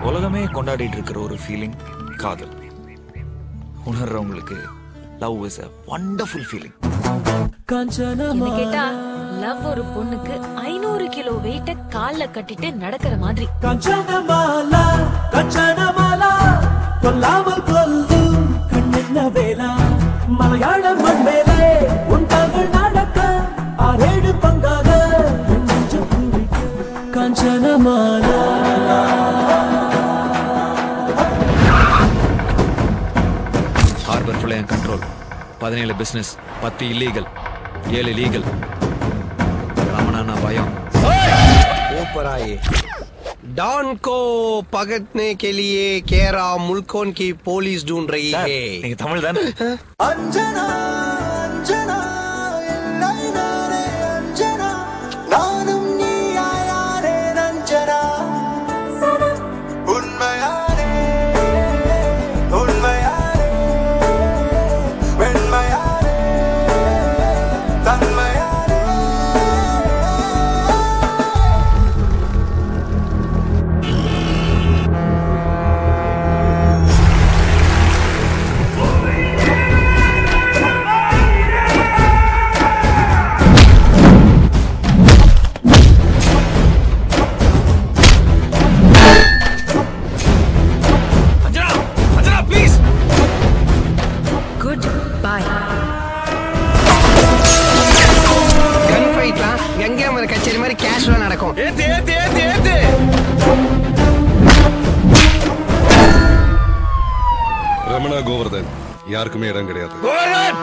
உலகமே கொண்டாடிட்டு இருக்கிற ஒரு ஃபீலிங் காதல். உணர்றவங்களுக்கு love is a wonderful feeling. என்ன கேட்டா லவ் ஒரு பொண்ணுக்கு 500 கிலோ வெயிட்ட கால்ல கட்டிட்டு நடக்கிற மாதிரி. கஞ்சனமாலா கஞ்சனமாலா கொல்லாமல் கொல்லும் கண்ணென்ன வேலா மலையாள மண் மேலே உன் கால்கள் நடக்க 6-7 பங்காக கஞ்சனமாலா. ஹார்பர் ஃபுல்லா என் கண்ட்ரோல். 17 business, 10 illegal, 7 legal. ரமணானா பயம். ऊपर आए। डॉन को पकड़ने के लिए केरा मुल्कों की पुलिस ढूंढ रही है। நீங்க தமிழ் தானே? अंजना अंजना एल्लाई नारे अंजना नानुम नी आयारे अंजना सना उन्मयारे उन्मयारे वेन्मयारे तन्मयारे. Good bye. गन फाइट ला गंगे अमर कचेरी மாதிரி கேஷுவலா நடக்கும். ஏத்து ஏத்து ஏத்து ஏத்து. ரமணா கோவர்தன் யாருக்குமே இடம் கிடையாது. கோவர்தன்